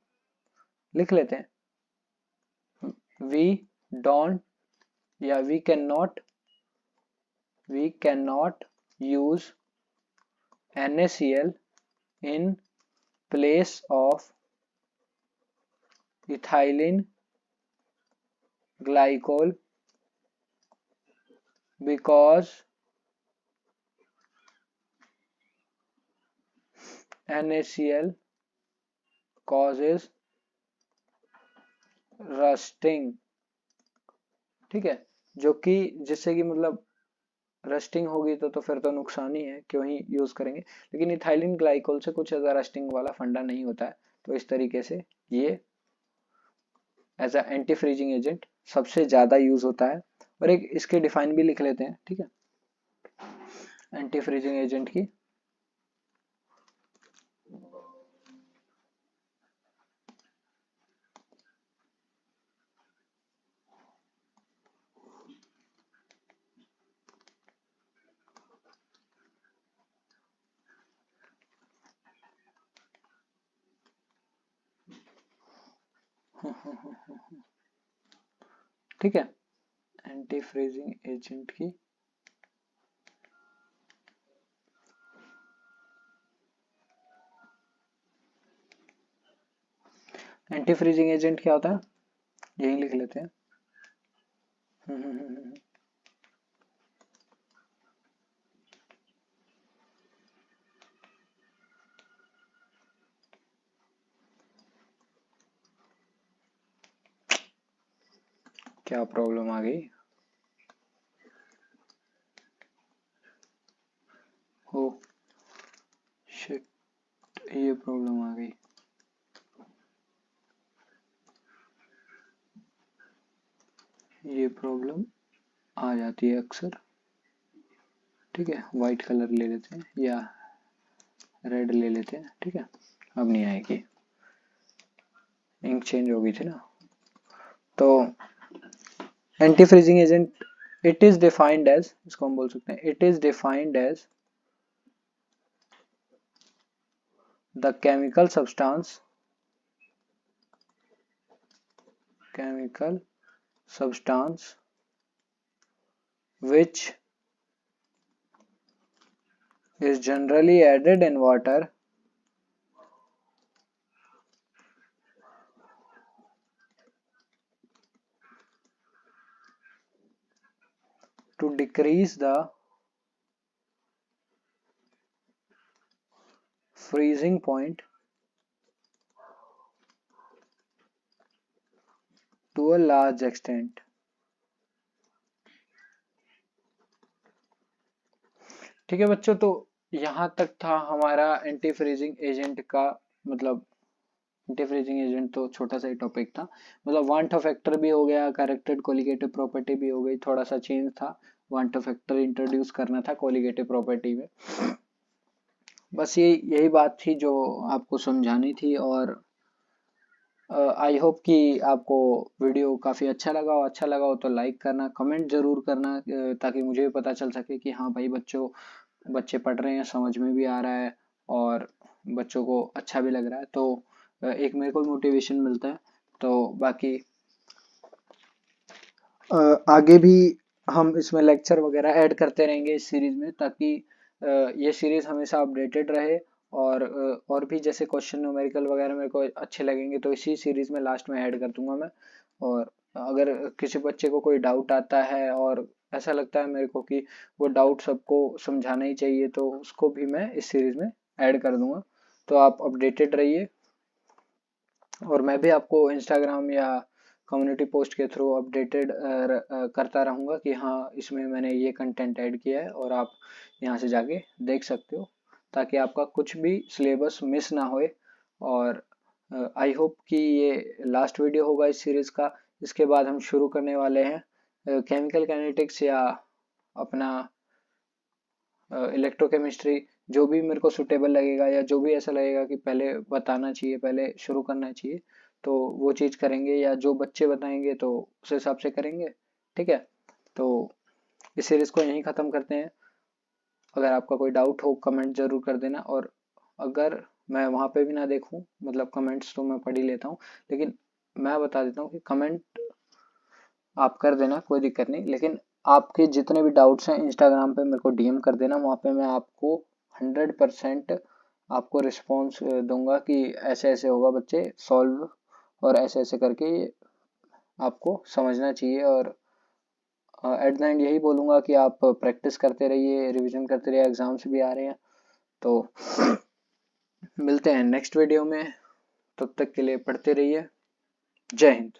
लिख लेते हैं, वी डोंट या we can not use NaCl in place of ethylene glycol because NaCl causes rusting. ठीक है, जो कि जिससे कि मतलब रस्टिंग होगी तो फिर तो नुकसान ही है, क्यों ही यूज करेंगे। लेकिन इथाइलिन ग्लाइकोल से कुछ ज्यादा रस्टिंग वाला फंडा नहीं होता है, तो इस तरीके से ये as a anti freezing agent सबसे ज्यादा यूज होता है। और एक इसके डिफाइन भी लिख लेते हैं, ठीक है, एंटी फ्रीजिंग एजेंट की। ठीक है, एंटी फ्रीजिंग एजेंट की एंटी फ्रीजिंग एजेंट क्या होता है, यही लिख लेते हैं। क्या प्रॉब्लम आ गई, हो शिट, ये प्रॉब्लम आ गई। ये प्रॉब्लम आ जाती है अक्सर। ठीक है, वाइट कलर ले लेते हैं या रेड ले लेते हैं। ठीक है, अब नहीं आएगी, इंक चेंज हो गई थी ना। तो anti freezing agent it is defined as, इसको हम बोल सकते हैं, it is defined as the chemical substance which is generally added in water to decrease the freezing point to a large extent। ठीक है बच्चों, तो यहाँ तक था हमारा एंटी फ्रीजिंग एजेंट का, मतलब एंटी फ्रीजिंग एजेंट तो छोटा सा ही टॉपिक था, मतलब वांट ऑफ फैक्टर भी हो गया, करेक्टेड कोलिगेटिव प्रॉपर्टी भी हो गई, थोड़ा सा चेंज था, वांट ऑफ फैक्टर इंट्रोड्यूस करना था कोलिगेटिव प्रॉपर्टी में। बस यही बात थी जो आपको समझानी थी। और आई होप कि आपको वीडियो काफ़ी अच्छा लगा हो। अच्छा लगा हो तो लाइक करना, कमेंट ज़रूर करना, ताकि मुझे भी पता चल सके कि हाँ भाई बच्चे पढ़ रहे हैं, समझ में भी आ रहा है और बच्चों को अच्छा भी लग रहा है। तो एक मेरे को मोटिवेशन मिलता है। तो बाकी आगे भी हम इसमें लेक्चर वगैरह ऐड करते रहेंगे इस सीरीज में, ताकि ये सीरीज हमेशा अपडेटेड रहे। और भी जैसे क्वेश्चन न्यूमेरिकल वगैरह मेरे को अच्छे लगेंगे तो इसी सीरीज में लास्ट में ऐड कर दूंगा मैं। और अगर किसी बच्चे को कोई डाउट आता है और ऐसा लगता है मेरे को कि वो डाउट सबको समझाना ही चाहिए, तो उसको भी मैं इस सीरीज में ऐड कर दूंगा। तो आप अपडेटेड रहिए, और मैं भी आपको इंस्टाग्राम या कम्युनिटी पोस्ट के थ्रू अपडेटेड करता रहूँगा कि हाँ इसमें मैंने ये कंटेंट ऐड किया है, और आप यहाँ से जाके देख सकते हो, ताकि आपका कुछ भी सिलेबस मिस ना होए। और आई होप कि ये लास्ट वीडियो होगा इस सीरीज़ का। इसके बाद हम शुरू करने वाले हैं केमिकल काइनेटिक्स या अपना इलेक्ट्रोकेमिस्ट्री, जो भी मेरे को सुटेबल लगेगा या जो भी ऐसा लगेगा कि पहले बताना चाहिए, पहले शुरू करना चाहिए, तो वो चीज़ करेंगे, या जो बच्चे बताएंगे तो उस हिसाब से करेंगे। ठीक है, तो इस सीरीज़ को यहीं ख़त्म करते हैं। अगर आपका कोई डाउट हो कमेंट ज़रूर कर देना, और अगर मैं वहाँ पे भी ना देखूँ, मतलब कमेंट्स तो मैं पढ़ ही लेता हूँ, लेकिन मैं बता देता हूँ कि कमेंट आप कर देना, कोई दिक्कत नहीं, लेकिन आपके जितने भी डाउट्स हैं इंस्टाग्राम पे मेरे को डीएम कर देना, वहाँ पे मैं आपको 100% आपको रिस्पॉन्स दूंगा कि ऐसे ऐसे होगा बच्चे सॉल्व, और ऐसे ऐसे करके ये आपको समझना चाहिए। और एट द एंड यही बोलूँगा कि आप प्रैक्टिस करते रहिए, रिवीजन करते रहिए, एग्जाम्स भी आ रहे हैं। तो मिलते हैं नेक्स्ट वीडियो में, तब तक के लिए पढ़ते रहिए। जय हिंद।